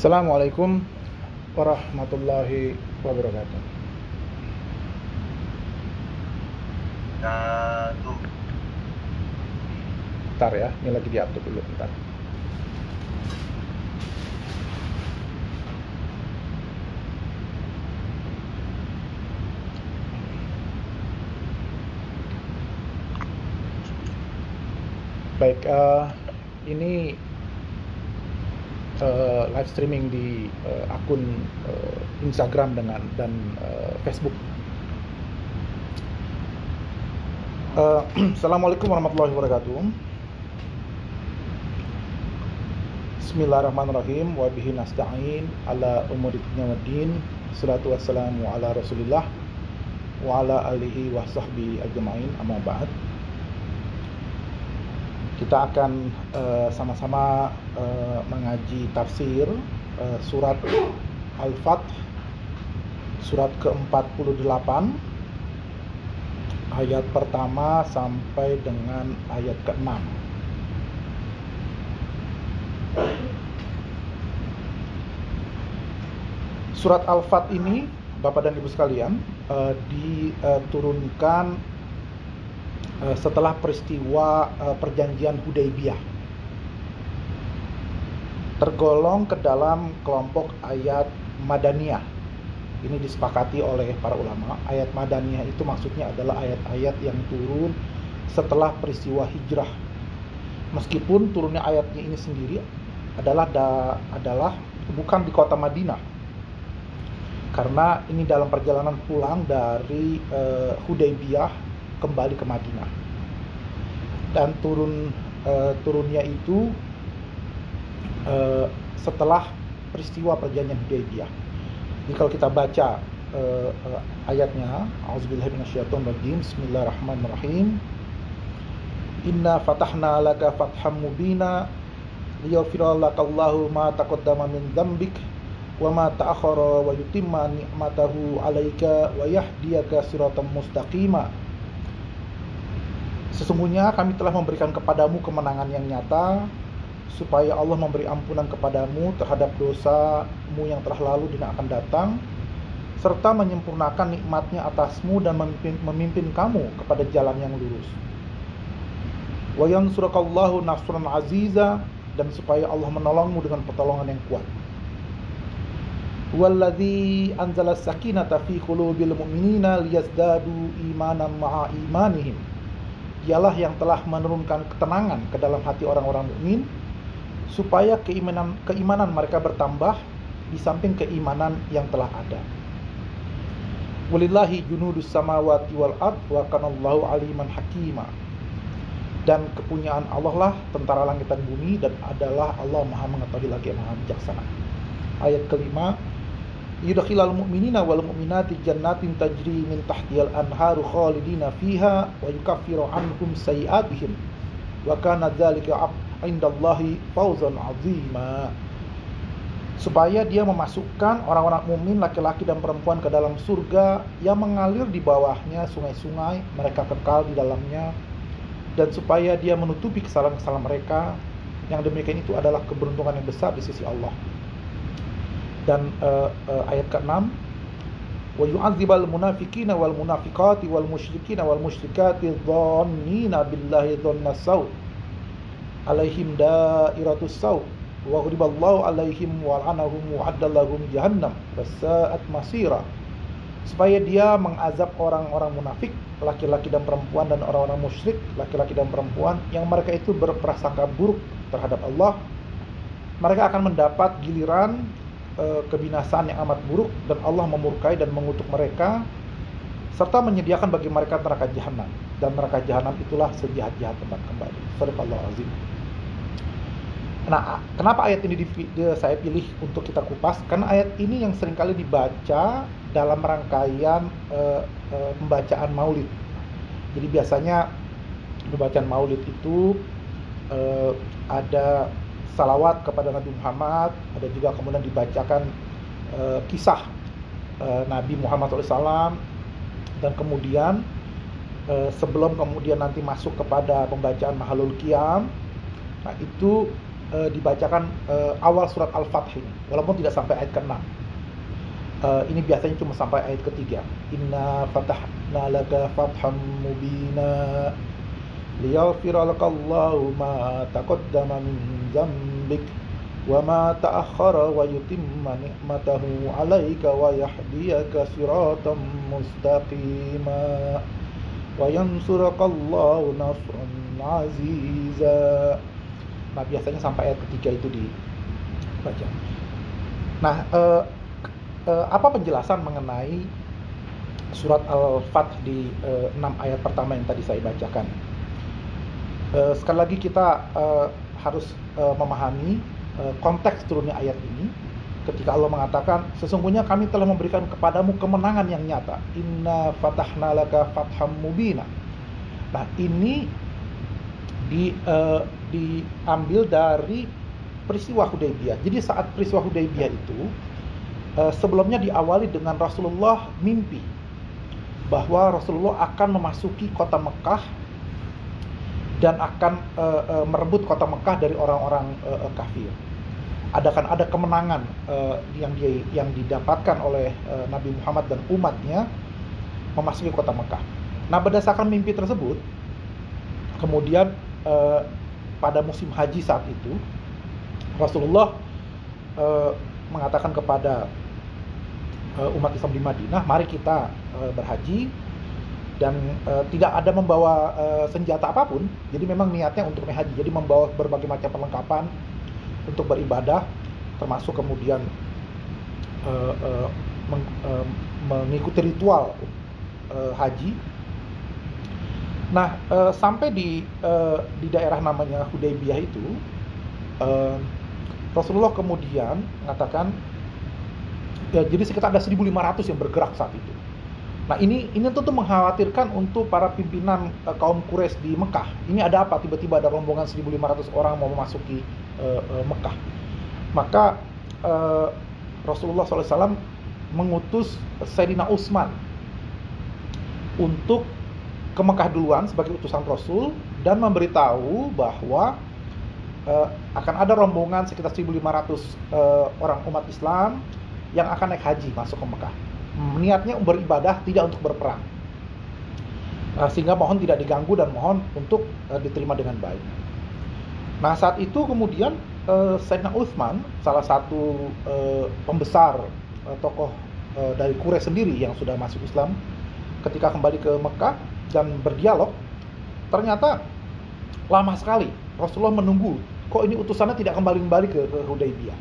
Assalamualaikum warahmatullahi wabarakatuh. Tuh. Bentar ya, ini lagi diatur dulu bentar. Baik, ini live streaming di akun Instagram dan Facebook. Assalamualaikum warahmatullahi wabarakatuh. Bismillahirrahmanirrahim. Wa bihi nasta'in ala umuri dunya waddin. Salatu wassalamu ala Rasulillah wa ala alihi wa sahbihi ajma'in. Amma ba'd. Kita akan sama-sama mengaji tafsir surat Al-Fath, surat ke-48, ayat pertama sampai dengan ayat ke-6. Surat Al-Fath ini, Bapak dan Ibu sekalian, diturunkan setelah peristiwa perjanjian Hudaybiyah. Tergolong ke dalam kelompok ayat Madaniyah. Ini disepakati oleh para ulama. Ayat Madaniyah itu maksudnya adalah ayat-ayat yang turun setelah peristiwa hijrah. Meskipun turunnya ayatnya ini sendiri adalah bukan di kota Madinah. Karena ini dalam perjalanan pulang dari Hudaybiyah kembali ke Madinah, dan turunnya itu setelah peristiwa perjanjian Hudaybiyah. Jadi kalau kita baca ayatnya, A'udzubillahi minasyaitonirrajim, Bismillahirrahmanirrahim. Inna fatahna laka fatham mubina liyaghfira lakallahu ma taqaddama min dzambik wa ma ta'akhkhara wa yutimma ni'matahu 'alaika wa yahdiyaka siratan mustaqima. Sesungguhnya kami telah memberikan kepadamu kemenangan yang nyata, supaya Allah memberi ampunan kepadamu terhadap dosamu yang telah lalu dan akan datang, serta menyempurnakan nikmatnya atasmu dan memimpin kamu kepada jalan yang lurus. Wa yansurakallahu nasran aziza, dan supaya Allah menolongmu dengan pertolongan yang kuat. Walladzi anzala sakinata fi qulubil mu'minina liyazdadu imanan ma'a imanihim. Dialah yang telah menurunkan ketenangan ke dalam hati orang-orang mukmin, supaya keimanan mereka bertambah di samping keimanan yang telah ada. Walillahi junudus samawati wal ard wa kanallahu aliman hakima. Dan kepunyaan Allah lah tentara langit dan bumi, dan adalah Allah Maha mengetahui lagi Maha bijaksana. Ayat kelima, yudkhilal mu'minina wal mu'minati jannatin tajri min tahtihal anharu khalidina fiha wa yukaffiru anhum sayi'atihim wa kana dzalika 'indallahi fawzan 'azima. Supaya dia memasukkan orang-orang mukmin laki-laki dan perempuan ke dalam surga yang mengalir di bawahnya sungai-sungai, mereka kekal di dalamnya, dan supaya dia menutupi kesalahan-kesalahan mereka. Yang demikian itu adalah keberuntungan yang besar di sisi Allah. Dan ayat ke-6, wa yu'adzibal munafiqina wal munafiqati wal musyrikina wal musyrikati dhannina billahi dhannas saw alaihim dairatus saw wa ghadiballahu alaihim wa la'anahum wa addalahum jahannam wasa'at masira. Supaya dia mengazab orang-orang munafik, laki-laki dan perempuan, dan orang-orang musyrik, laki-laki dan perempuan, yang mereka itu berprasangka buruk terhadap Allah. Mereka akan mendapat giliran kebinasaan yang amat buruk, dan Allah memurkai dan mengutuk mereka, serta menyediakan bagi mereka neraka jahanam, dan neraka jahanam itulah sejahat-jahat tempat kembali. Shadaqallahu azim. Nah, kenapa ayat ini saya pilih untuk kita kupas? Karena ayat ini yang seringkali dibaca dalam rangkaian pembacaan maulid. Jadi biasanya pembacaan maulid itu ada salawat kepada Nabi Muhammad, ada juga kemudian dibacakan kisah Nabi Muhammad SAW, dan kemudian sebelum kemudian nanti masuk kepada pembacaan Mahalul Qiyam, nah itu dibacakan awal surat Al-Fath ini, walaupun tidak sampai ayat ke-6. Ini biasanya cuma sampai ayat ketiga. Inna fatahna laka fatham mubina liyaghfira lakallahu ma taqaddama min dzambik wa ma ta'akhkhara wa yutimma ni'matahu 'alaika wa yahdiyaka siratan mustaqima wa yansurakallahu nasran 'aziza. Nah, biasanya sampai ayat ketiga itu dibaca. Nah, apa penjelasan mengenai surat Al-Fath di 6 ayat pertama yang tadi saya bacakan? Sekali lagi kita harus memahami konteks turunnya ayat ini ketika Allah mengatakan, sesungguhnya kami telah memberikan kepadamu kemenangan yang nyata. Inna fatahna laka fatham mubina. Nah, ini diambil dari peristiwa Hudaybiyah. Jadi saat peristiwa Hudaybiyah itu sebelumnya diawali dengan Rasulullah mimpi bahwa Rasulullah akan memasuki kota Mekah dan akan merebut kota Mekah dari orang-orang kafir. Ada kemenangan yang didapatkan oleh Nabi Muhammad dan umatnya memasuki kota Mekah. Nah, berdasarkan mimpi tersebut, kemudian pada musim haji saat itu Rasulullah mengatakan kepada umat Islam di Madinah, mari kita berhaji, dan tidak ada membawa senjata apapun. Jadi memang niatnya untuk haji, jadi membawa berbagai macam perlengkapan untuk beribadah, termasuk kemudian mengikuti ritual haji. Nah, sampai di daerah namanya Hudaybiyah itu, Rasulullah kemudian mengatakan, ya, jadi sekitar ada 1.500 yang bergerak saat itu. Nah, ini tentu mengkhawatirkan untuk para pimpinan kaum Quraisy di Mekah. Ini ada apa? Tiba-tiba ada rombongan 1.500 orang mau memasuki Mekah. Maka Rasulullah SAW mengutus Sayyidina Utsman untuk ke Mekah duluan sebagai utusan Rasul dan memberitahu bahwa akan ada rombongan sekitar 1.500 orang umat Islam yang akan naik haji masuk ke Mekah. Niatnya beribadah, tidak untuk berperang. Sehingga mohon tidak diganggu dan mohon untuk diterima dengan baik. Nah, saat itu kemudian Sayyidina Utsman, salah satu pembesar tokoh dari Quraisy sendiri yang sudah masuk Islam, ketika kembali ke Mekah dan berdialog, ternyata lama sekali Rasulullah menunggu, kok ini utusannya tidak kembali ke Hudaybiyah.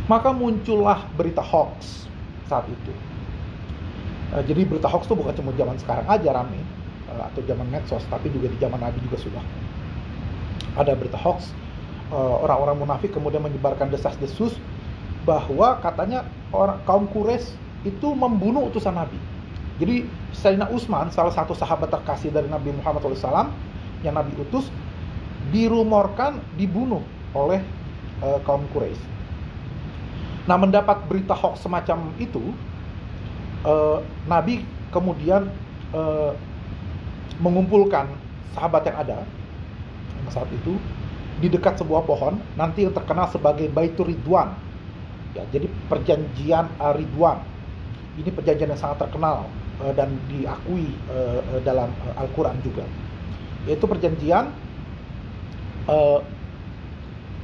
Maka muncullah berita hoax saat itu. Jadi berita hoax itu bukan cuma zaman sekarang aja rame, atau zaman medsos, tapi juga di zaman Nabi juga sudah ada berita hoax. Orang-orang munafik kemudian menyebarkan desas-desus bahwa katanya kaum Quraisy itu membunuh utusan Nabi. Jadi Sayyidina Utsman, salah satu sahabat terkasih dari Nabi Muhammad SAW yang Nabi utus, dirumorkan dibunuh oleh kaum Quraisy. Nah, mendapat berita hoax semacam itu, Nabi kemudian mengumpulkan sahabat yang ada saat itu di dekat sebuah pohon, nanti yang terkenal sebagai Baitur Ridwan. Ya, jadi perjanjian Ridwan. Ini perjanjian yang sangat terkenal dan diakui dalam Al-Quran juga. Yaitu perjanjian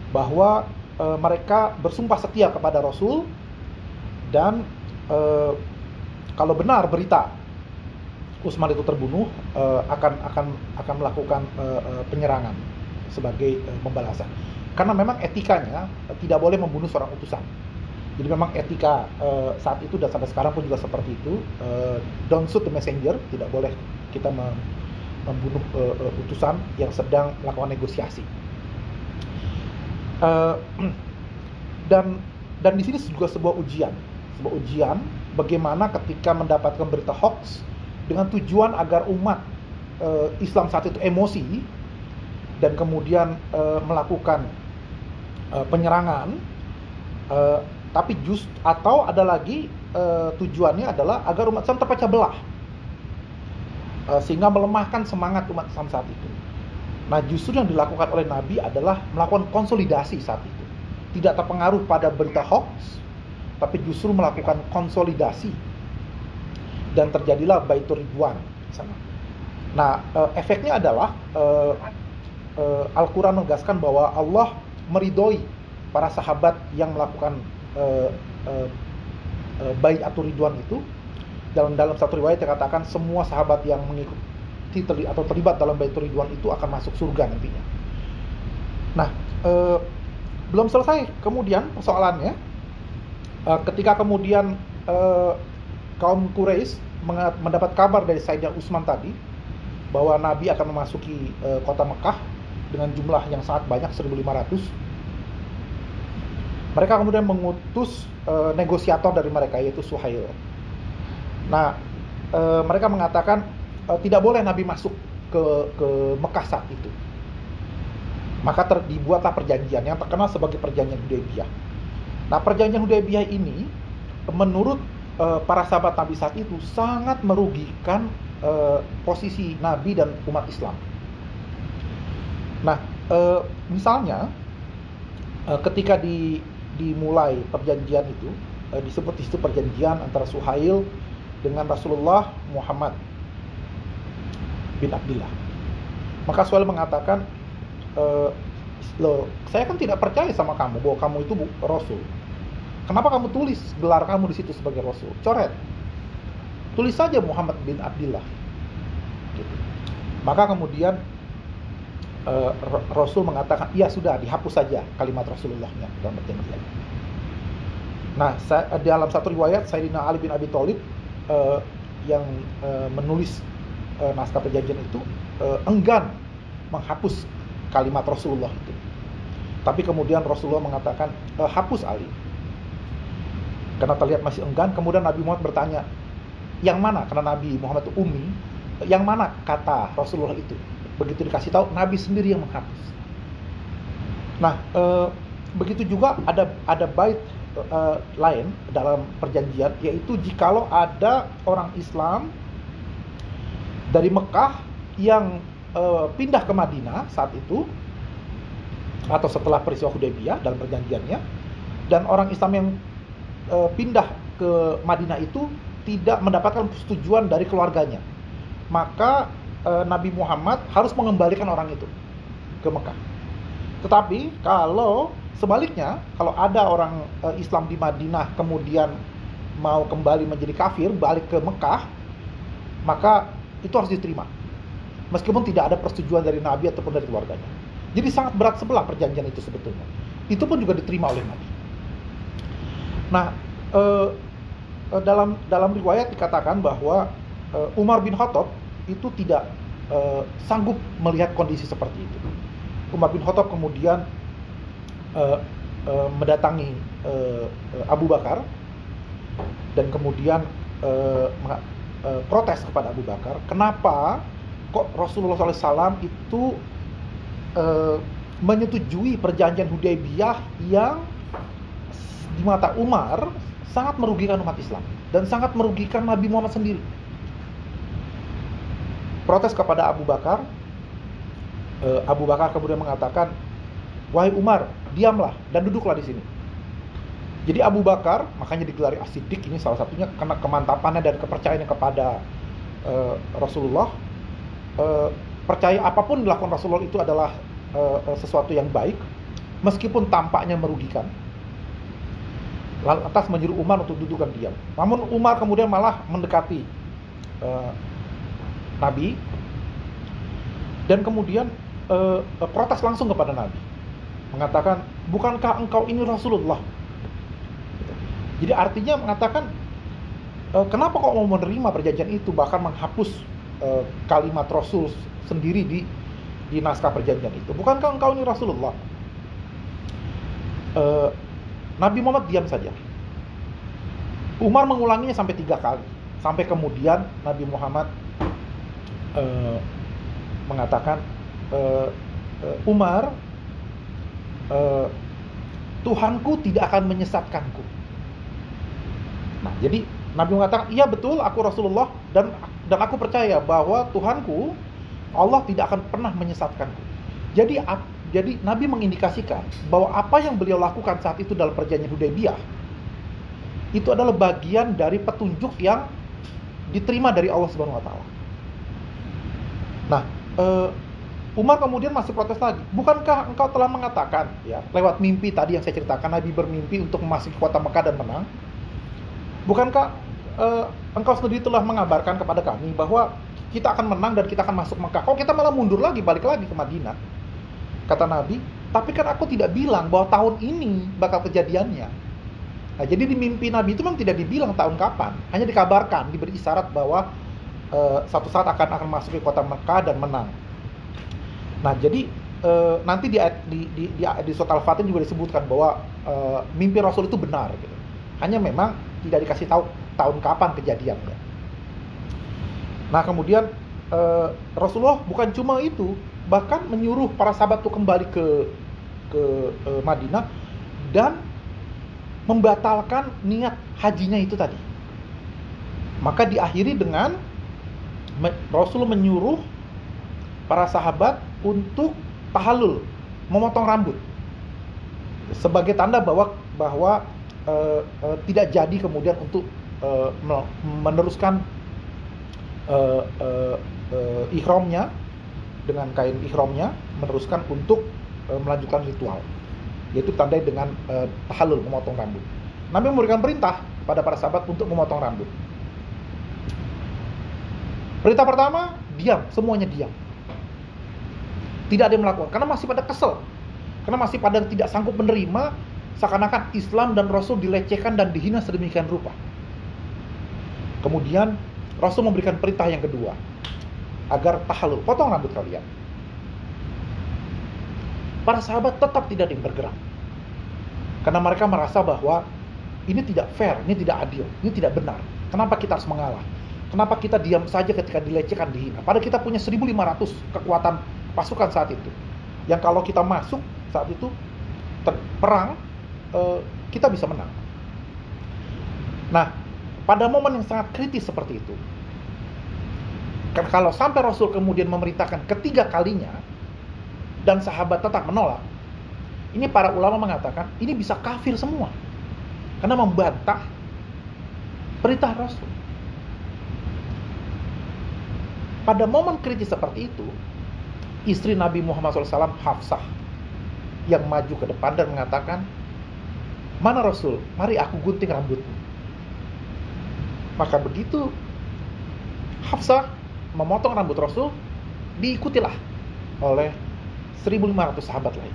bahwa mereka bersumpah setia kepada Rasul, dan kalau benar berita Utsman itu terbunuh, akan melakukan penyerangan sebagai pembalasan. Karena memang etikanya tidak boleh membunuh seorang utusan. Jadi memang etika saat itu dan sampai sekarang pun juga seperti itu. Don't shoot the messenger, tidak boleh kita membunuh utusan yang sedang melakukan negosiasi. Dan di sini juga sebuah ujian bagaimana ketika mendapatkan berita hoax dengan tujuan agar umat Islam saat itu emosi dan kemudian melakukan penyerangan, tapi atau ada lagi tujuannya adalah agar umat Islam terpecah belah, sehingga melemahkan semangat umat Islam saat itu. Nah, justru yang dilakukan oleh Nabi adalah melakukan konsolidasi saat itu. Tidak terpengaruh pada berita hoax, tapi justru melakukan konsolidasi. Dan terjadilah Baitur Ridwan di sana. Nah, efeknya adalah Al-Quran menegaskan bahwa Allah meridhoi para sahabat yang melakukan Baiatur Ridwan itu. Dalam satu riwayat dikatakan semua sahabat yang mengikuti atau terlibat dalam Baitur Ridwan itu akan masuk surga nantinya. Nah, belum selesai kemudian persoalannya, ketika kemudian kaum Quraisy mendapat kabar dari Sayyidina Utsman tadi bahwa Nabi akan memasuki kota Mekah dengan jumlah yang sangat banyak, 1.500. Mereka kemudian mengutus negosiator dari mereka, yaitu Suhail. Nah, mereka mengatakan tidak boleh Nabi masuk ke Mekah saat itu. Maka dibuatlah perjanjian yang terkenal sebagai perjanjian Hudaybiyah. Nah, perjanjian Hudaybiyah ini menurut para sahabat Nabi saat itu sangat merugikan posisi Nabi dan umat Islam. Nah, misalnya ketika dimulai perjanjian itu, disebut di situ perjanjian antara Suhail dengan Rasulullah Muhammad bin Abdullah. Maka Suhail mengatakan, loh, saya kan tidak percaya sama kamu bahwa kamu itu Rasul. Kenapa kamu tulis gelar kamu di situ sebagai Rasul? Coret, tulis saja Muhammad bin Abdullah. Gitu. Maka kemudian Rasul mengatakan, iya sudah, dihapus saja kalimat Rasulullahnya dalam perjanjian. Nah, dalam satu riwayat Sayyidina Ali bin Abi Thalib yang menulis naskah perjanjian itu enggan menghapus kalimat Rasulullah itu. Tapi kemudian Rasulullah mengatakan, hapus Ali. Karena terlihat masih enggan, kemudian Nabi Muhammad bertanya, yang mana? Karena Nabi Muhammad itu ummi, yang mana kata Rasulullah itu? Begitu dikasih tahu, Nabi sendiri yang menghapus. Nah, begitu juga ada bait lain dalam perjanjian, yaitu jikalau ada orang Islam dari Mekah yang pindah ke Madinah saat itu atau setelah peristiwa Hudaybiyah dalam perjanjiannya, dan orang Islam yang pindah ke Madinah itu tidak mendapatkan persetujuan dari keluarganya, maka Nabi Muhammad harus mengembalikan orang itu ke Mekah. Tetapi kalau sebaliknya, kalau ada orang Islam di Madinah kemudian mau kembali menjadi kafir, balik ke Mekah, maka itu harus diterima, meskipun tidak ada persetujuan dari Nabi ataupun dari keluarganya. Jadi sangat berat sebelah perjanjian itu sebetulnya. Itu pun juga diterima oleh Nabi. Nah, dalam riwayat dikatakan bahwa Umar bin Khattab itu tidak sanggup melihat kondisi seperti itu. Umar bin Khattab kemudian mendatangi Abu Bakar dan kemudian protes kepada Abu Bakar, kenapa kok Rasulullah SAW itu menyetujui perjanjian Hudaybiyah yang di mata Umar sangat merugikan umat Islam dan sangat merugikan Nabi Muhammad sendiri. Protes kepada Abu Bakar, Abu Bakar kemudian mengatakan, wahai Umar, diamlah dan duduklah di sini. Jadi Abu Bakar, makanya digelari As-Siddiq, ini salah satunya karena kemantapannya dan kepercayaannya kepada Rasulullah. Percaya apapun dilakukan Rasulullah itu adalah sesuatu yang baik, meskipun tampaknya merugikan. Lantas menyuruh Umar untuk duduk dan diam. Namun Umar kemudian malah mendekati Nabi dan kemudian protes langsung kepada Nabi, mengatakan, bukankah engkau ini Rasulullah? Jadi artinya mengatakan, kenapa kok mau menerima perjanjian itu, bahkan menghapus kalimat Rasul sendiri di naskah perjanjian itu. Bukankah engkau ini Rasulullah? Nabi Muhammad diam saja. Umar mengulanginya sampai 3 kali, sampai kemudian Nabi Muhammad mengatakan, Umar, Tuhanku tidak akan menyesatkanku. Nah, jadi Nabi mengatakan, iya betul, aku Rasulullah dan aku percaya bahwa Tuhanku, Allah tidak akan pernah menyesatkanku. Jadi Nabi mengindikasikan bahwa apa yang beliau lakukan saat itu dalam perjanjian Hudaybiyah itu adalah bagian dari petunjuk yang diterima dari Allah Subhanahu wa taala. Nah, Umar kemudian masih protes lagi. Bukankah engkau telah mengatakan, ya, lewat mimpi tadi yang saya ceritakan, Nabi bermimpi untuk memasuki kota Mekah dan menang. Bukankah engkau sendiri telah mengabarkan kepada kami bahwa kita akan menang dan kita akan masuk Mekah? Kok kita malah mundur lagi, balik lagi ke Madinah? Kata Nabi, tapi kan aku tidak bilang bahwa tahun ini bakal kejadiannya. Nah, jadi di mimpi Nabi itu memang tidak dibilang tahun kapan, hanya dikabarkan, diberi isyarat bahwa satu saat akan masuk ke kota Mekah dan menang. Nah, jadi nanti di surat Al-Fatih juga disebutkan bahwa mimpi Rasul itu benar, gitu. Hanya memang tidak dikasih tahu tahun kapan kejadiannya. Nah, kemudian Rasulullah bukan cuma itu, bahkan menyuruh para sahabat untuk kembali ke Madinah dan membatalkan niat hajinya itu tadi. Maka diakhiri dengan Rasul menyuruh para sahabat untuk tahallul, memotong rambut, sebagai tanda bahwa tidak jadi kemudian untuk meneruskan ihramnya dengan kain ihramnya, meneruskan untuk melanjutkan ritual, yaitu tandai dengan tahallul, memotong rambut. Nabi memberikan perintah pada para sahabat untuk memotong rambut. Perintah pertama, diam, semuanya diam. Tidak ada yang melakukan, karena masih pada kesel, karena masih pada tidak sanggup menerima seakan-akan Islam dan Rasul dilecehkan dan dihina sedemikian rupa. Kemudian Rasul memberikan perintah yang kedua, agar tahallul, potong rambut kalian. Para sahabat tetap tidak ada yang bergerak, karena mereka merasa bahwa ini tidak fair, ini tidak adil, ini tidak benar. Kenapa kita harus mengalah? Kenapa kita diam saja ketika dilecehkan, dihina? Padahal kita punya 1.500 kekuatan pasukan saat itu, yang kalau kita masuk saat itu perang, kita bisa menang. Nah, pada momen yang sangat kritis seperti itu, kalau sampai Rasul kemudian memerintahkan ketiga kalinya dan sahabat tetap menolak, ini para ulama mengatakan ini bisa kafir semua, karena membantah perintah Rasul. Pada momen kritis seperti itu, istri Nabi Muhammad SAW, Hafsah, yang maju ke depan dan mengatakan, "Mana Rasul? Mari aku gunting rambutmu." Maka begitu Hafsah memotong rambut Rasul, diikutilah oleh 1.500 sahabat lain.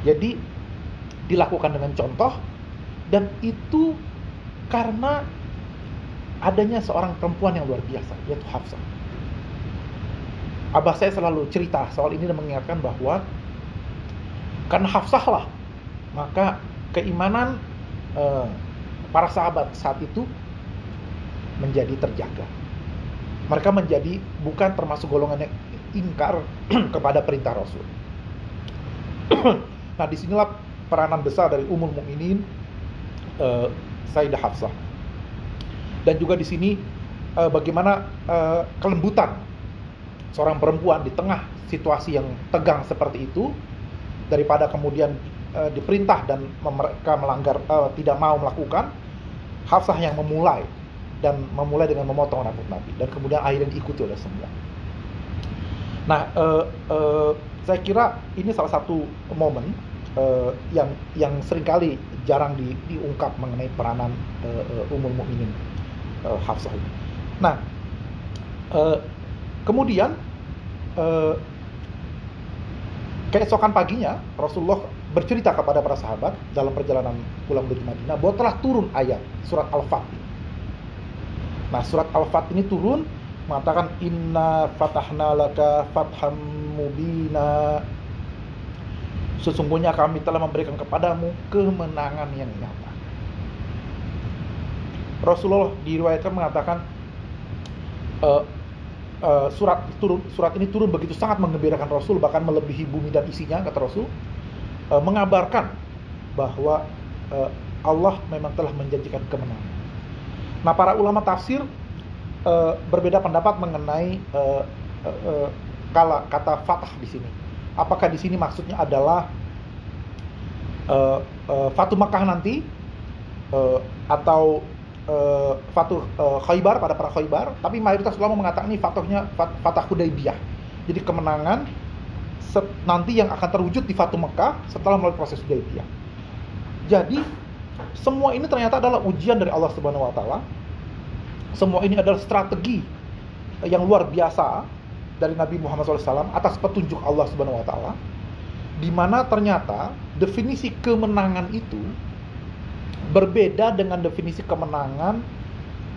Jadi dilakukan dengan contoh, dan itu karena adanya seorang perempuan yang luar biasa, yaitu Hafsah. Abah saya selalu cerita soal ini dan mengingatkan bahwa karena Hafsah lah, maka keimanan para sahabat saat itu menjadi terjaga. Mereka menjadi bukan termasuk golongan yang ingkar kepada perintah Rasul. Nah, disinilah peranan besar dari Ummul Mukminin Sayyidah Hafsah. Dan juga di sini bagaimana kelembutan seorang perempuan di tengah situasi yang tegang seperti itu, daripada kemudian diperintah dan mereka melanggar, tidak mau melakukan, Hafsah yang memulai dengan memotong rambut Nabi, dan kemudian akhirnya diikuti oleh semua. Nah, saya kira ini salah satu momen yang seringkali jarang diungkap mengenai peranan Ummul Mukminin Hafsah ini. Nah, kemudian keesokan paginya Rasulullah bercerita kepada para sahabat dalam perjalanan pulang dari Madinah bahwa telah turun ayat surat Al-Fatih. Nah, surat Al-Fatih ini turun mengatakan, "Inna fatahna laka fatham mubina." Sesungguhnya kami telah memberikan kepadamu kemenangan yang nyata. Rasulullah diriwayatkan mengatakan surat ini turun begitu sangat menggembirakan Rasul, bahkan melebihi bumi dan isinya, kata Rasul, mengabarkan bahwa Allah memang telah menjanjikan kemenangan. Nah, para ulama tafsir berbeda pendapat mengenai kata fatah di sini. Apakah di sini maksudnya adalah Fatu Makkah nanti, atau Fatu Khaybar pada perang Khaybar? Tapi mayoritas ulama mengatakan ini Fatah Hudaybiyah. Jadi kemenangan nanti yang akan terwujud di Fatu Makkah setelah melalui proses Hudaybiyah. Jadi semua ini ternyata adalah ujian dari Allah Subhanahu wa taala. Semua ini adalah strategi yang luar biasa dari Nabi Muhammad SAW atas petunjuk Allah Subhanahu wa taala, di mana ternyata definisi kemenangan itu berbeda dengan definisi kemenangan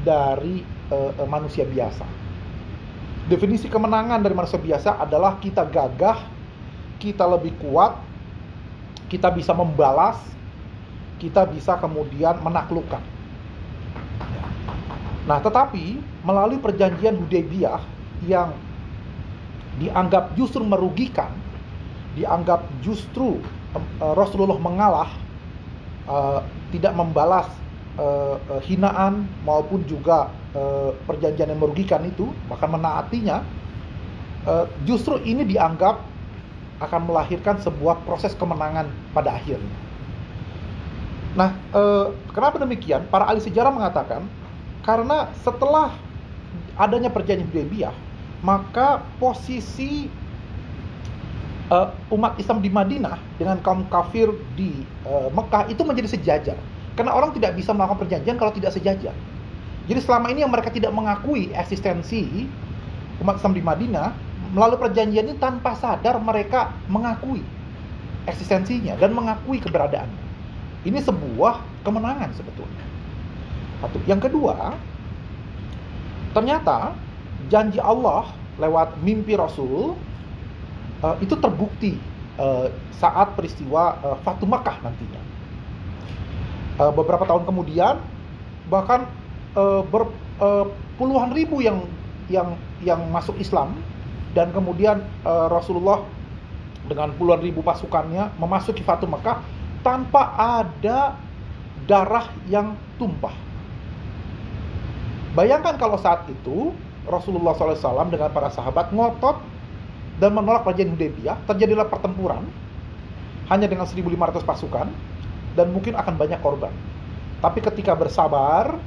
dari manusia biasa. Definisi kemenangan dari manusia biasa adalah kita gagah, kita lebih kuat, kita bisa membalas, kita bisa kemudian menaklukkan. Nah, tetapi melalui perjanjian Hudaybiyah yang dianggap justru merugikan, dianggap justru Rasulullah mengalah, tidak membalas hinaan maupun juga perjanjian yang merugikan itu, bahkan menaatinya, justru ini dianggap akan melahirkan sebuah proses kemenangan pada akhirnya. Nah, kenapa demikian? Para ahli sejarah mengatakan karena setelah adanya perjanjian Hudaybiyah, maka posisi umat Islam di Madinah dengan kaum kafir di Mekah itu menjadi sejajar. Karena orang tidak bisa melakukan perjanjian kalau tidak sejajar. Jadi selama ini yang mereka tidak mengakui eksistensi umat Islam di Madinah, melalui perjanjian ini tanpa sadar mereka mengakui eksistensinya dan mengakui keberadaannya. Ini sebuah kemenangan sebetulnya. Satu. Yang kedua, ternyata janji Allah lewat mimpi Rasul itu terbukti saat peristiwa Fatu Makkah nantinya. Beberapa tahun kemudian, bahkan puluhan ribu yang masuk Islam, dan kemudian Rasulullah dengan puluhan ribu pasukannya memasuki Fatu Makkah tanpa ada darah yang tumpah. Bayangkan kalau saat itu Rasulullah SAW dengan para sahabat ngotot dan menolak perjanjian Hudaybiyah, terjadilah pertempuran hanya dengan 1.500 pasukan dan mungkin akan banyak korban. Tapi ketika bersabar,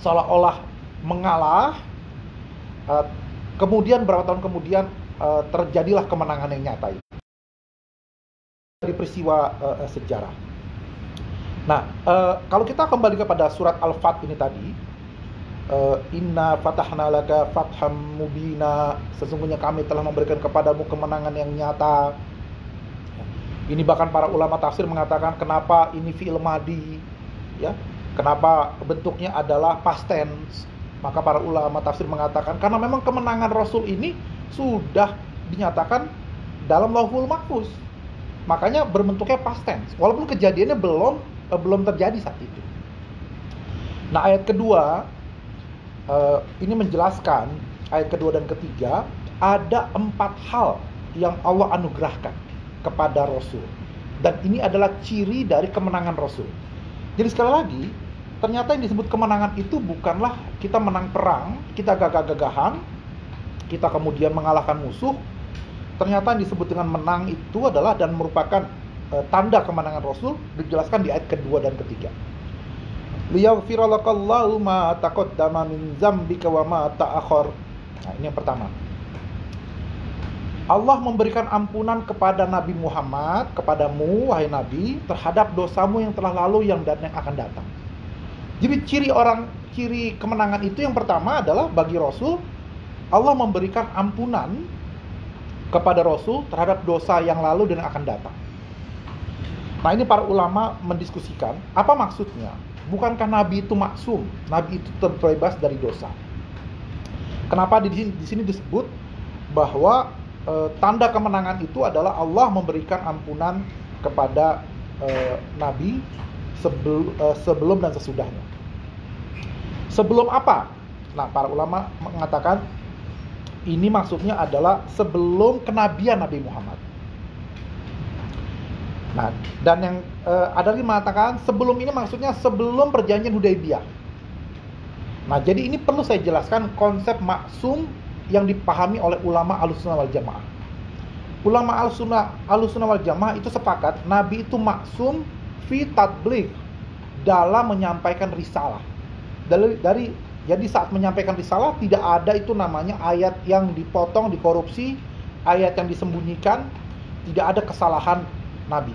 seolah-olah mengalah, kemudian beberapa tahun kemudian terjadilah kemenangan yang nyata itu. Dari peristiwa sejarah. Nah, kalau kita kembali kepada surat Al-Fat ini tadi, Inna fatahna laka fatham mubina, sesungguhnya kami telah memberikan kepadamu kemenangan yang nyata. Ini bahkan para ulama tafsir mengatakan kenapa ini fi'il madi, ya, kenapa bentuknya adalah past tense. Maka para ulama tafsir mengatakan karena memang kemenangan Rasul ini sudah dinyatakan dalam Lauhul Mahfuz, makanya berbentuknya past tense walaupun kejadiannya belum terjadi saat itu. Nah, ayat kedua ini menjelaskan, ayat kedua dan ketiga, ada 4 hal yang Allah anugerahkan kepada Rasul, dan ini adalah ciri dari kemenangan Rasul. Jadi sekali lagi, ternyata yang disebut kemenangan itu bukanlah kita menang perang, kita gagah-gagahan, kita kemudian mengalahkan musuh. Ternyata yang disebut dengan menang itu adalah dan merupakan tanda kemenangan Rasul, dijelaskan di ayat kedua dan ketiga. Liyaghfira lakallahu ma taqaddama min dzambika wa ma ta'akhkhar. Nah, ini yang pertama. Allah memberikan ampunan kepada Nabi Muhammad, kepadamu wahai Nabi, terhadap dosamu yang telah lalu dan yang akan datang. Jadi ciri kemenangan itu yang pertama adalah bagi Rasul, Allah memberikan ampunan kepada Rasul terhadap dosa yang lalu dan yang akan datang. Nah, ini para ulama mendiskusikan, apa maksudnya? Bukankah Nabi itu maksum? Nabi itu terbebas dari dosa. Kenapa di sini disebut bahwa tanda kemenangan itu adalah Allah memberikan ampunan kepada Nabi sebelum dan sesudahnya. Sebelum apa? Nah, para ulama mengatakan ini maksudnya adalah sebelum kenabian Nabi Muhammad. Nah, dan yang ada lagi mengatakan sebelum ini maksudnya sebelum perjanjian Hudaybiyah. Nah, jadi ini perlu saya jelaskan konsep maksum yang dipahami oleh ulama Ahlussunnah wal Jamaah. Ulama al-sunnah wal jamaah itu sepakat Nabi itu maksum fi tatbligh, dalam menyampaikan risalah. Jadi saat menyampaikan risalah tidak ada itu namanya ayat yang dipotong, dikorupsi, ayat yang disembunyikan, tidak ada kesalahan Nabi.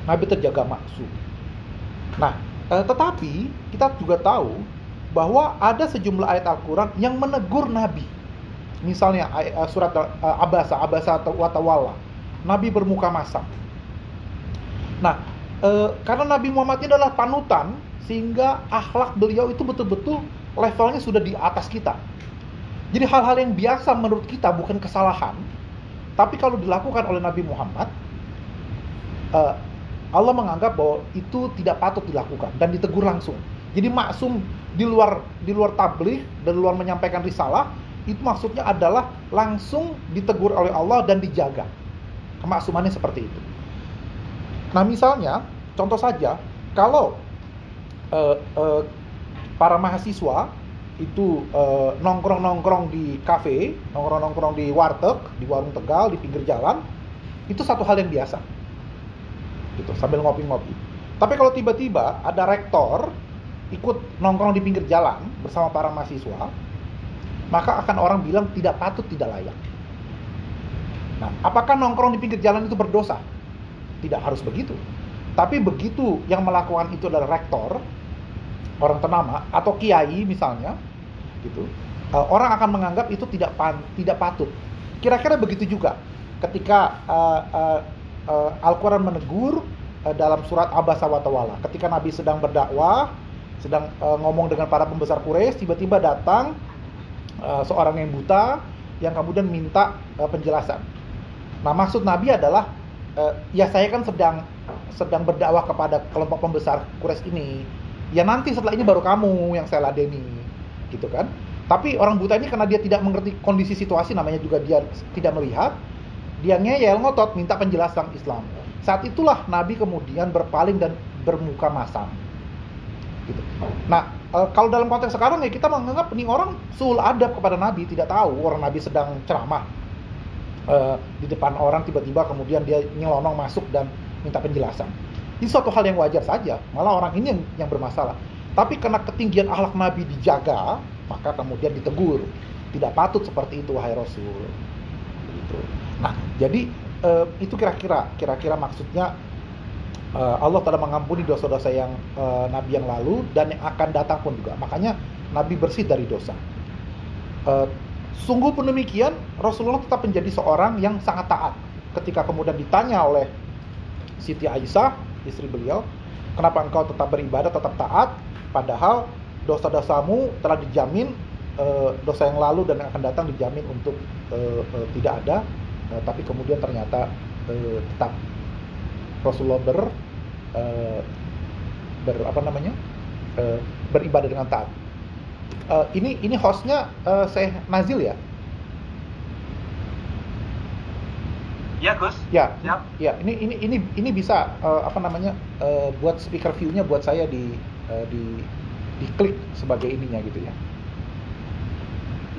Nabi terjaga maksum. Nah, tetapi kita juga tahu bahwa ada sejumlah ayat Al-Quran yang menegur Nabi. Misalnya surat Abasa wa Tawalla, Nabi bermuka masam. Nah, karena Nabi Muhammad ini adalah panutan, sehingga akhlak beliau itu betul-betul levelnya sudah di atas kita. Jadi hal-hal yang biasa menurut kita bukan kesalahan, tapi kalau dilakukan oleh Nabi Muhammad, Allah menganggap bahwa itu tidak patut dilakukan dan ditegur langsung. Jadi maksum di luar tabligh dan di luar menyampaikan risalah, itu maksudnya adalah langsung ditegur oleh Allah dan dijaga. Kemaksumannya seperti itu. Nah, misalnya contoh saja, kalau para mahasiswa itu nongkrong-nongkrong di kafe, nongkrong-nongkrong di warteg, di warung Tegal, di pinggir jalan, itu satu hal yang biasa. Gitu, sambil ngopi-ngopi. Tapi kalau tiba-tiba ada rektor ikut nongkrong di pinggir jalan bersama para mahasiswa, maka akan orang bilang tidak patut, tidak layak. Nah, apakah nongkrong di pinggir jalan itu berdosa? Tidak harus begitu. Tapi begitu yang melakukan itu adalah rektor, orang ternama, atau kiai misalnya, gitu, orang akan menganggap itu tidak patut. Kira-kira begitu juga ketika Al-Quran menegur dalam surat Abasa wa Tawalla. Ketika Nabi sedang berdakwah, sedang ngomong dengan para pembesar Quraisy, tiba-tiba datang seorang yang buta yang kemudian minta penjelasan. Nah, maksud Nabi adalah ya saya kan sedang berdakwah kepada kelompok pembesar Quraisy ini. Ya nanti setelah ini baru kamu yang saya ladeni, gitu kan? Tapi orang buta ini karena dia tidak mengerti kondisi situasi, namanya juga dia tidak melihat, dia ngeyel, ngotot, minta penjelasan Islam. Saat itulah Nabi kemudian berpaling dan bermuka masam. Gitu. Nah, kalau dalam konteks sekarang ya kita menganggap ini orang suul adab kepada Nabi, tidak tahu orang Nabi sedang ceramah di depan orang, tiba-tiba kemudian dia nyelonong masuk dan minta penjelasan. Ini suatu hal yang wajar saja, malah orang ini yang bermasalah. Tapi karena ketinggian akhlak Nabi dijaga, maka kemudian ditegur. Tidak patut seperti itu, wahai Rasul. Gitu. Nah, jadi itu kira-kira maksudnya Allah telah mengampuni dosa-dosa yang Nabi yang lalu dan yang akan datang pun juga. Makanya Nabi bersih dari dosa. Sungguh pun demikian, Rasulullah tetap menjadi seorang yang sangat taat. Ketika kemudian ditanya oleh Siti Aisyah, istri beliau, kenapa engkau tetap beribadah, tetap taat, padahal dosa-dosamu telah dijamin, dosa yang lalu dan yang akan datang dijamin untuk tidak ada, tapi kemudian ternyata tetap Rasulullah beribadah dengan taat. Ini hostnya Syekh Nazil ya? Ya Gus. Ya. Siap. Ya. Ini bisa buat speaker view-nya buat saya di klik sebagai ininya gitu ya.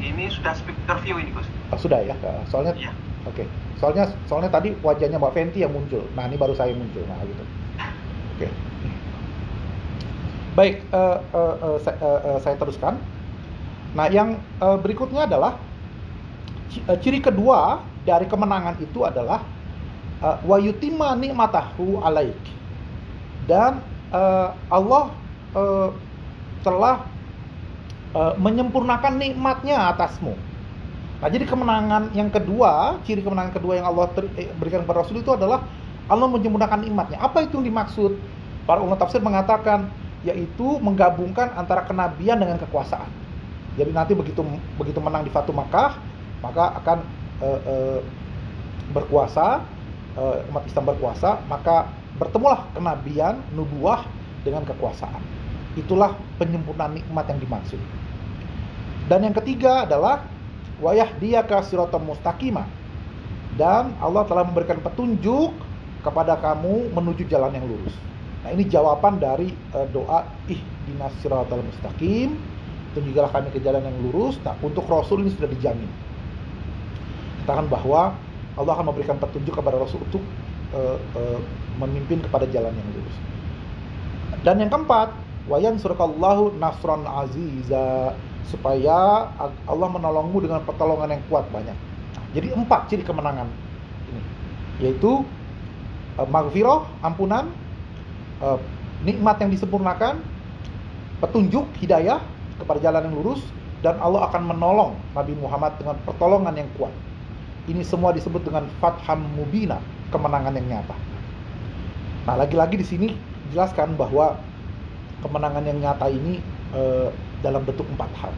Ini sudah speaker view ini Gus. Sudah ya. Soalnya. Ya. Oke. Soalnya tadi wajahnya Mbak Fenty yang muncul. Nah, ini baru saya muncul. Nah, gitu. Oke. Baik, saya teruskan. Nah, yang berikutnya adalah ciri kedua dari kemenangan itu adalah wa yutimma ni'matahu alaik. Dan Allah telah menyempurnakan nikmatnya atasmu. Nah, jadi kemenangan yang kedua, ciri kemenangan kedua yang Allah berikan kepada Rasul itu adalah Allah menyempurnakan nikmatnya. Apa itu yang dimaksud? Para ulama tafsir mengatakan yaitu menggabungkan antara kenabian dengan kekuasaan. Jadi nanti begitu menang di Fatu Makkah, maka akan berkuasa, umat Islam berkuasa, maka bertemulah kenabian, nubuwah dengan kekuasaan. Itulah penyempurnaan nikmat yang dimaksud. Dan yang ketiga adalah wa yahdiyaka siratan mustaqimah. Dan Allah telah memberikan petunjuk kepada kamu menuju jalan yang lurus. Nah, ini jawaban dari doa ihdinas siratal mustaqim, tunjukilah kami ke jalan yang lurus. Nah, untuk Rasul ini sudah dijamin. Katakan bahwa Allah akan memberikan petunjuk kepada Rasul untuk memimpin kepada jalan yang lurus. Dan yang keempat, wa yansurkallahu nasran aziza, supaya Allah menolongmu dengan pertolongan yang kuat banyak. Jadi 4 ciri kemenangan ini, yaitu maghfirah, ampunan, nikmat yang disempurnakan, petunjuk, hidayah kepada jalan yang lurus, dan Allah akan menolong Nabi Muhammad dengan pertolongan yang kuat. Ini semua disebut dengan fatham mubina, kemenangan yang nyata. Nah, lagi-lagi di sini jelaskan bahwa kemenangan yang nyata ini dalam bentuk 4 hal.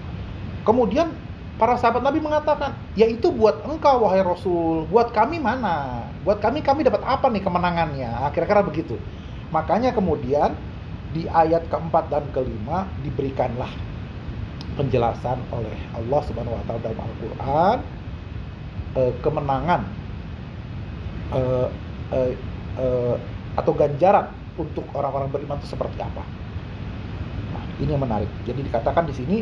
Kemudian para sahabat Nabi mengatakan, yaitu buat engkau wahai Rasul, buat kami mana? Buat kami dapat apa nih kemenangannya? Kira-kira begitu. Makanya kemudian di ayat keempat dan kelima diberikanlah penjelasan oleh Allah Subhanahu wa taala dalam Al-Qur'an kemenangan atau ganjaran untuk orang-orang beriman itu seperti apa. Nah, ini yang menarik. Jadi dikatakan di sini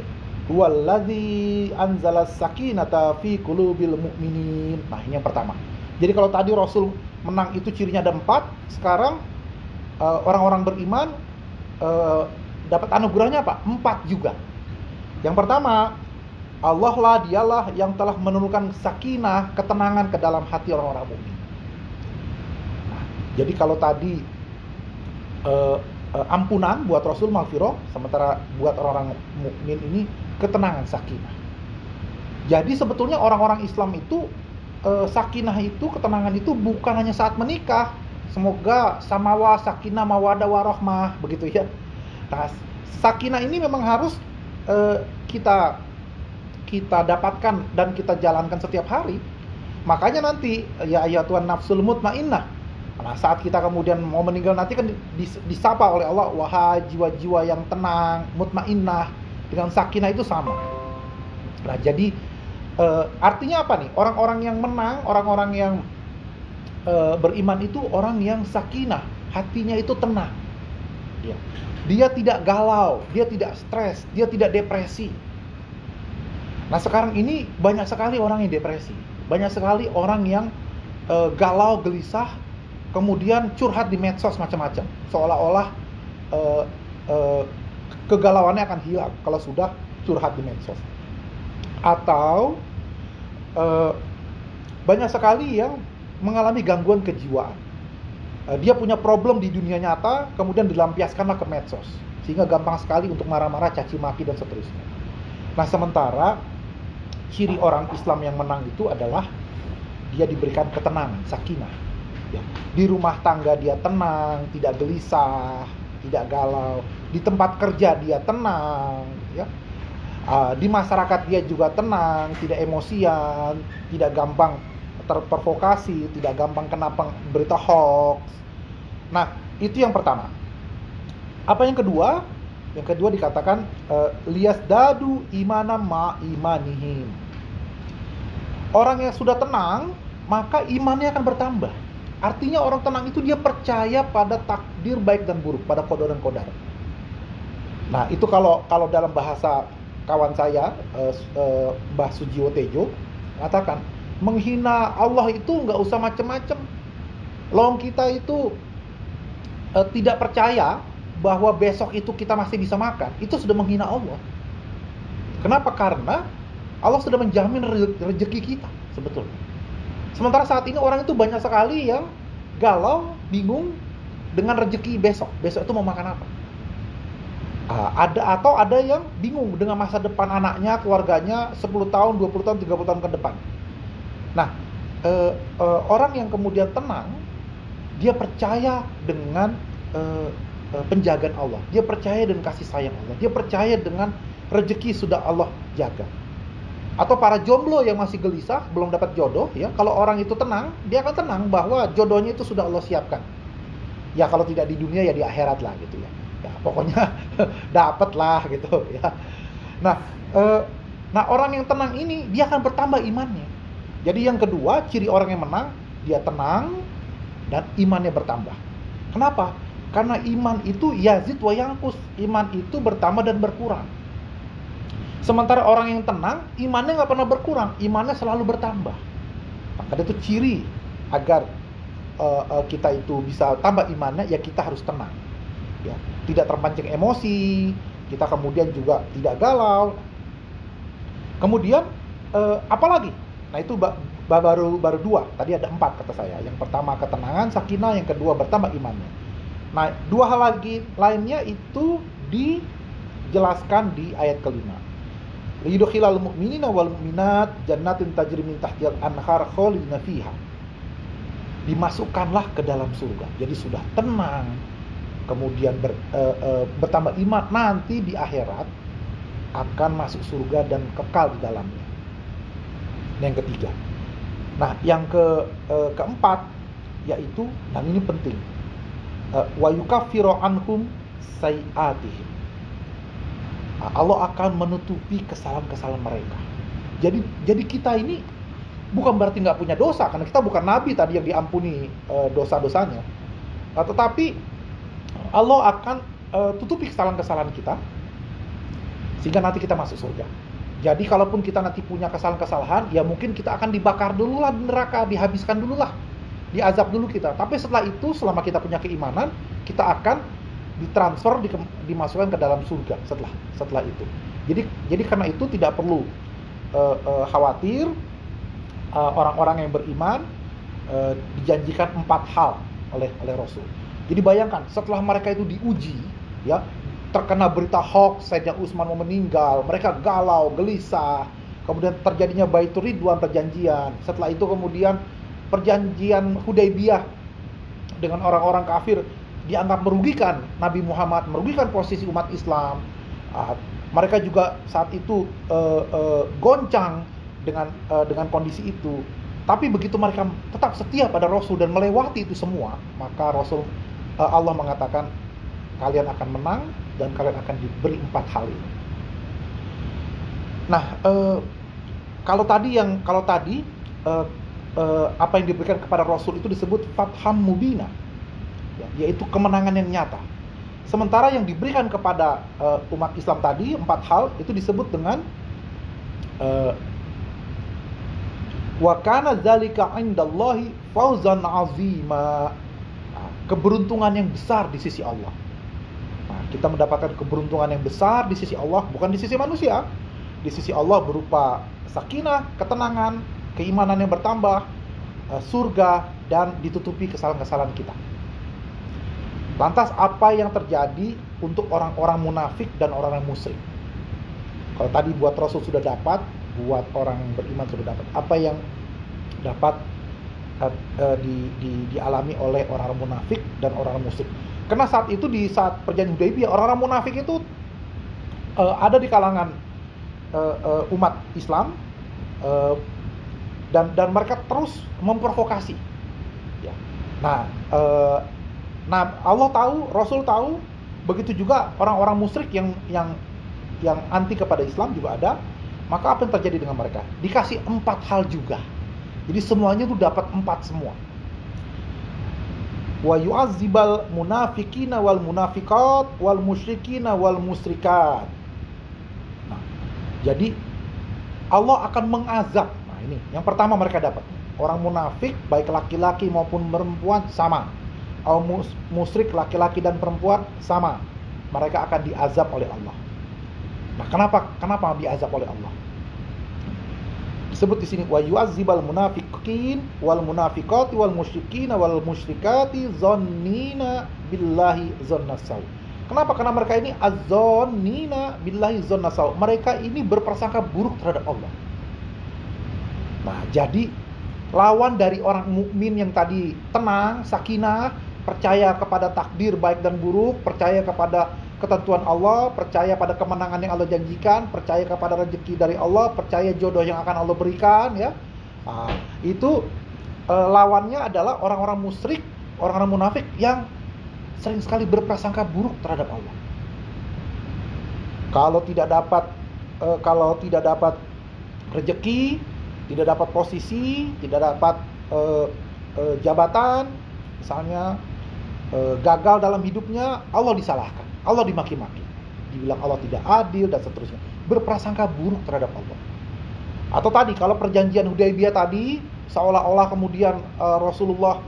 huwallazi anzalas sakinata fi qulubil mu'minin. Nah, ini yang pertama. Jadi kalau tadi Rasul menang itu cirinya ada 4, sekarang orang-orang beriman dapat anugerahnya apa? 4 juga. Yang pertama, Allah lah, dialah yang telah menurunkan sakinah, ketenangan ke dalam hati orang-orang mukmin. Nah, jadi kalau tadi ampunan buat Rasul, maghfirah, sementara buat orang mukmin ini ketenangan, sakinah. Jadi sebetulnya orang-orang Islam itu sakinah itu, ketenangan itu bukan hanya saat menikah. Semoga samawa, sakinah, mawadah, warahmah, begitu ya. Nah, sakinah ini memang harus kita dapatkan dan kita jalankan setiap hari. Makanya nanti ya ayyatuhan nafsul mutmainnah. Nah, saat kita kemudian mau meninggal nanti kan disapa oleh Allah, wahai jiwa-jiwa yang tenang, mutmainnah. Dengan sakinah itu sama. Nah, jadi artinya apa nih? Orang-orang yang menang, orang-orang yang beriman itu orang yang sakinah, hatinya itu tenang. Ya. Dia tidak galau, dia tidak stres, dia tidak depresi. Nah, sekarang ini banyak sekali orang yang depresi, banyak sekali orang yang galau, gelisah, kemudian curhat di medsos macam-macam, seolah-olah kegalauannya akan hilang kalau sudah curhat di medsos. Atau banyak sekali yang mengalami gangguan kejiwaan. Dia punya problem di dunia nyata, kemudian dilampiaskanlah ke medsos, sehingga gampang sekali untuk marah-marah, caci maki dan seterusnya. Nah, sementara ciri orang Islam yang menang itu adalah dia diberikan ketenangan, sakinah. Ya. Di rumah tangga dia tenang, tidak gelisah, tidak galau. Di tempat kerja dia tenang, ya. Di masyarakat dia juga tenang, tidak emosian, tidak gampang terprovokasi, tidak gampang kena berita hoax. Nah, itu yang pertama. Apa yang kedua? Yang kedua dikatakan liyasdadu imana ma imanihim. Orang yang sudah tenang, maka imannya akan bertambah. Artinya orang tenang itu dia percaya pada takdir baik dan buruk, pada qada dan qadar. Nah, itu kalau dalam bahasa kawan saya Mbah Sujiwo Tejo mengatakan, menghina Allah itu nggak usah macam-macam. Long kita itu tidak percaya bahwa besok itu kita masih bisa makan, itu sudah menghina Allah. Kenapa? Karena Allah sudah menjamin rezeki kita sebetulnya. Sementara saat ini orang itu banyak sekali yang galau, bingung dengan rezeki besok. Besok itu mau makan apa? Ada yang bingung dengan masa depan anaknya, keluarganya 10 tahun, 20 tahun, 30 tahun ke depan. Nah, orang yang kemudian tenang, dia percaya dengan penjagaan Allah. Dia percaya dengan kasih sayang Allah. Dia percaya dengan rezeki sudah Allah jaga. Atau para jomblo yang masih gelisah, belum dapat jodoh, ya, kalau orang itu tenang, dia akan tenang bahwa jodohnya itu sudah Allah siapkan. Ya, kalau tidak di dunia ya di akhirat lah gitu ya. Ya, pokoknya dapat lah gitu ya. Nah, orang yang tenang ini dia akan bertambah imannya. Jadi yang kedua, ciri orang yang menang, dia tenang dan imannya bertambah. Kenapa? Karena iman itu yazid wa yanqus, iman itu bertambah dan berkurang. Sementara orang yang tenang, imannya nggak pernah berkurang, imannya selalu bertambah. Maka itu ciri agar kita itu bisa tambah imannya, ya kita harus tenang, ya, tidak terpancing emosi, kita kemudian juga tidak galau. Kemudian apalagi? Nah itu baru dua. Tadi ada 4 kata saya. Yang pertama ketenangan, sakinah. Yang kedua bertambah imannya. Nah 2 hal lagi lainnya itu dijelaskan di ayat kelima. Liyudkhilal mu'minina wal mu'minat jannatin tajri min tahtihal anhar khalidina fiha. Dimasukkanlah ke dalam surga. Jadi sudah tenang. Kemudian bertambah iman, nanti di akhirat akan masuk surga dan kekal di dalamnya. Yang ketiga. Nah, yang keempat yaitu, dan ini penting, wa yukaffiru anhum sayi'atihim. Allah akan menutupi kesalahan-kesalahan mereka. Jadi kita ini bukan berarti nggak punya dosa, karena kita bukan nabi tadi yang diampuni dosa-dosanya. Tetapi Allah akan tutupi kesalahan-kesalahan kita sehingga nanti kita masuk surga. Jadi kalaupun kita nanti punya kesalahan-kesalahan, ya mungkin kita akan dibakar dulu lah di neraka, dihabiskan dulu lah, diazab dulu kita. Tapi setelah itu, selama kita punya keimanan, kita akan ditransfer, dimasukkan ke dalam surga setelah itu. Jadi karena itu tidak perlu khawatir. Orang-orang yang beriman dijanjikan 4 hal oleh Rasul. Jadi bayangkan, setelah mereka itu diuji, ya, terkena berita hoax Sayyidina Utsman mau meninggal, mereka galau, gelisah. Kemudian terjadinya Baitur Ridwan, perjanjian. Setelah itu kemudian perjanjian Hudaybiyah dengan orang-orang kafir dianggap merugikan Nabi Muhammad, merugikan posisi umat Islam. Mereka juga saat itu goncang dengan kondisi itu. Tapi begitu mereka tetap setia pada Rasul dan melewati itu semua, maka Allah mengatakan, kalian akan menang dan kalian akan diberi 4 hal ini. Nah, kalau tadi apa yang diberikan kepada Rasul itu disebut fatham mubina, ya, yaitu kemenangan yang nyata. Sementara yang diberikan kepada umat Islam tadi 4 hal itu disebut dengan wa kana dzalika 'indallahi fawzan 'azima. Keberuntungan yang besar di sisi Allah. Nah, kita mendapatkan keberuntungan yang besar di sisi Allah, bukan di sisi manusia. Di sisi Allah berupa sakinah, ketenangan, keimanan yang bertambah, surga, dan ditutupi kesalahan-kesalahan kita. Lantas apa yang terjadi untuk orang-orang munafik dan orang-orang musyrik? Kalau tadi buat Rasul sudah dapat, buat orang beriman sudah dapat. Apa yang dapat dialami oleh orang-orang munafik dan orang-orang musyrik? Karena saat itu, di saat perjanjian Hudaybiyah, orang-orang munafik itu ada di kalangan umat Islam, dan mereka terus memprovokasi. Ya. Nah, Allah tahu, Rasul tahu, begitu juga orang-orang musyrik yang anti kepada Islam juga ada. Maka apa yang terjadi dengan mereka? Dikasih 4 hal juga. Jadi semuanya itu dapat 4 semua. Wa yu'azzibal munafiqina wal munafiqat wal musyrikina wal musyrikat. Nah, jadi Allah akan mengazab. Nah, ini yang pertama mereka dapat. Orang munafik baik laki-laki maupun perempuan sama. Musyrik laki-laki dan perempuan sama. Mereka akan diazab oleh Allah. Nah, kenapa diazab oleh Allah? Disebut di sini wa yu'azzibal munafiqin wal munafiqati wal musyrikin wal musyrikati zannina billahi zannasaw. Kenapa? Karena mereka ini azzannina billahi zannasaw. Mereka ini berprasangka buruk terhadap Allah. Nah, jadi lawan dari orang mukmin yang tadi tenang, sakinah, percaya kepada takdir baik dan buruk, percaya kepada ketentuan Allah, percaya pada kemenangan yang Allah janjikan, percaya kepada rezeki dari Allah, percaya jodoh yang akan Allah berikan, ya. Nah, itu lawannya adalah orang-orang musyrik, orang-orang munafik yang sering sekali berprasangka buruk terhadap Allah. Kalau tidak dapat rezeki, tidak dapat posisi, tidak dapat jabatan, misalnya gagal dalam hidupnya, Allah disalahkan, Allah dimaki-maki, dibilang Allah tidak adil dan seterusnya, berprasangka buruk terhadap Allah. Atau tadi kalau perjanjian Hudaybiyah tadi seolah-olah kemudian Rasulullah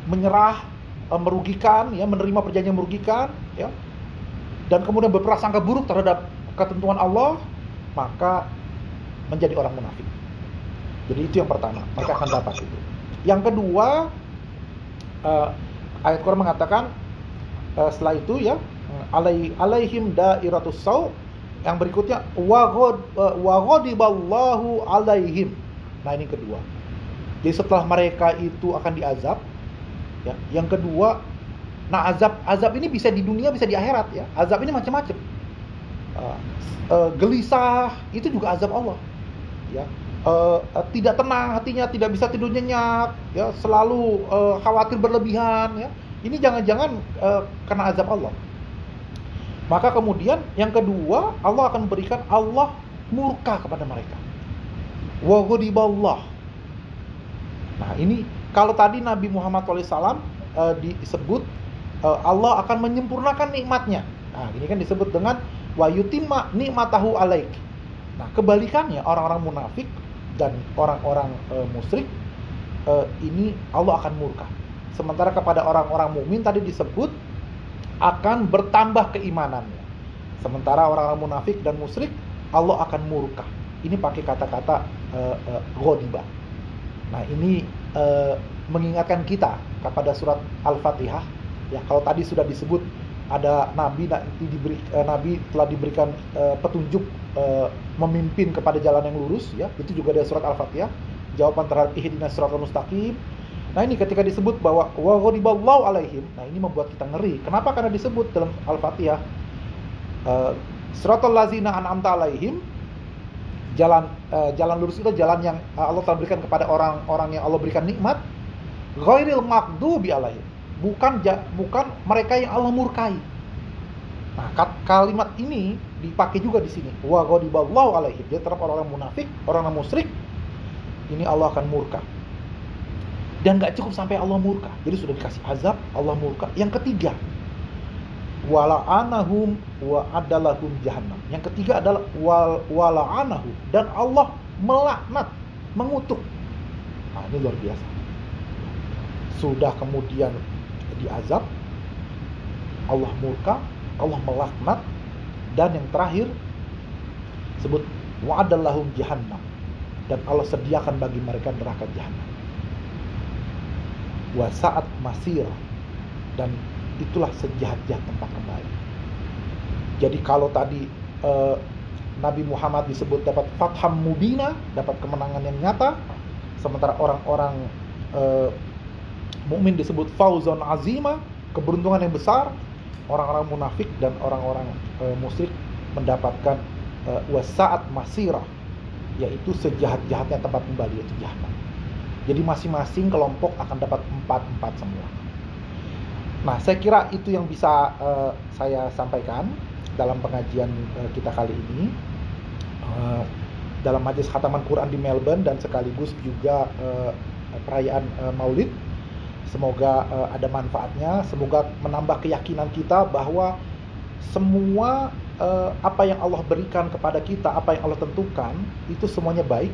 menyerah, merugikan, ya, menerima perjanjian merugikan, ya, dan kemudian berprasangka buruk terhadap ketentuan Allah, maka menjadi orang munafik. Jadi itu yang pertama, mereka akan dapat itu. Yang kedua, ayat Quran mengatakan setelah itu, ya, alaihim dairatus sau. Yang berikutnya wa ghadiballahu alaihim. Nah, ini kedua. Jadi setelah mereka itu akan diazab, ya. Yang kedua, nah, azab ini bisa di dunia, bisa di akhirat, ya. Azab ini macam-macam. Gelisah itu juga azab Allah, ya. Tidak tenang hatinya, tidak bisa tidur nyenyak, ya, selalu khawatir berlebihan, ya. Ini jangan-jangan kena azab Allah. Maka kemudian yang kedua, Allah akan berikan, Allah murka kepada mereka. Wa ghadiballah. Nah, ini kalau tadi Nabi Muhammad SAW disebut Allah akan menyempurnakan nikmatnya. Nah, ini kan disebut dengan wa yutimma nikmatahu alaik. Nah, kebalikannya, orang-orang munafik dan orang-orang musyrik, ini Allah akan murka. Sementara kepada orang-orang mukmin tadi disebut akan bertambah keimanannya. Sementara orang-orang munafik dan musyrik, Allah akan murka. Ini pakai kata-kata ghadiba. Nah, ini mengingatkan kita kepada surat Al-Fatihah. Ya, kalau tadi sudah disebut ada nabi telah diberikan petunjuk memimpin kepada jalan yang lurus, ya. Itu juga ada surat Al-Fatihah, jawaban terhadap ihdinas siratal mustaqim. Nah, ini ketika disebut bahwa wa ghadiballahu alaihim, nah ini membuat kita ngeri. Kenapa? Karena disebut dalam Al-Fatihah siratal ladzina an'amta alaihim, jalan lurus itu jalan yang Allah telah berikan kepada orang-orang yang Allah berikan nikmat. Ghairil maghdubi alaihim, bukan mereka yang Allah murkai. Nah, kalimat ini dipakai juga di sini. Wa ghadiballahu alaihim. Jadi terhadap orang-orang munafik, orang-orang musyrik, ini Allah akan murka. Dan gak cukup sampai Allah murka. Jadi sudah dikasih azab, Allah murka. Yang ketiga, wala'anahum wa adalahum jahannam. Yang ketiga adalah wala'anahu, dan Allah melaknat, mengutuk. Nah, ini luar biasa. Sudah kemudian diazab, Allah murka, Allah melaknat, dan yang terakhir sebut wa'adallahum jahannam, dan Allah sediakan bagi mereka neraka jahannam. Wa sa'at masir, dan itulah sejahat-jahat tempat kembali. Jadi kalau tadi Nabi Muhammad disebut dapat fatham mubina, dapat kemenangan yang nyata, sementara orang-orang mukmin disebut fauzon azima, keberuntungan yang besar. Orang-orang munafik dan orang-orang musyrik mendapatkan wasa'at masirah, yaitu sejahat-jahatnya tempat kembali, yaitu jahannam. Jadi masing-masing kelompok akan dapat 4 semua. Nah, saya kira itu yang bisa saya sampaikan dalam pengajian kita kali ini, dalam majelis khataman Quran di Melbourne, dan sekaligus juga perayaan Maulid. Semoga ada manfaatnya, semoga menambah keyakinan kita bahwa semua apa yang Allah berikan kepada kita, apa yang Allah tentukan, itu semuanya baik,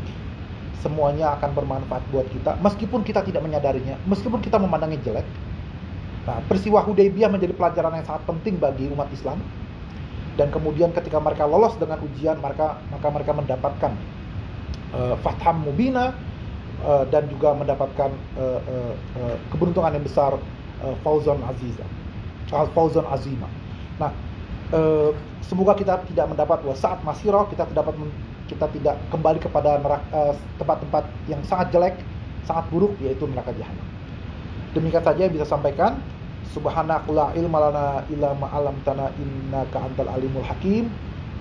semuanya akan bermanfaat buat kita, meskipun kita tidak menyadarinya, meskipun kita memandangnya jelek. Nah, peristiwa Hudaybiyah menjadi pelajaran yang sangat penting bagi umat Islam. Dan kemudian ketika mereka lolos dengan ujian, maka mereka mendapatkan fatham mubina, dan juga mendapatkan keberuntungan yang besar, fauzan azima. Nah, semoga kita tidak mendapat wasa'at masirah, kita tidak kembali kepada tempat-tempat yang sangat jelek, sangat buruk, yaitu neraka jahanam. Demikian saja yang bisa sampaikan. Subhanaka la ilma lana illa ma 'allamtana innaka antal alimul hakim.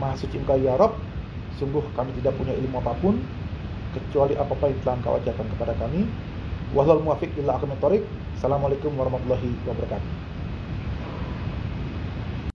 Maha suci Engkau ya Rabb, sungguh kami tidak punya ilmu apapun kecuali apa-apa yang telah Engkau ajarkan kepada kami. Wallahul muwaffiq ila aqwamit thoriq. Assalamualaikum warahmatullahi wabarakatuh.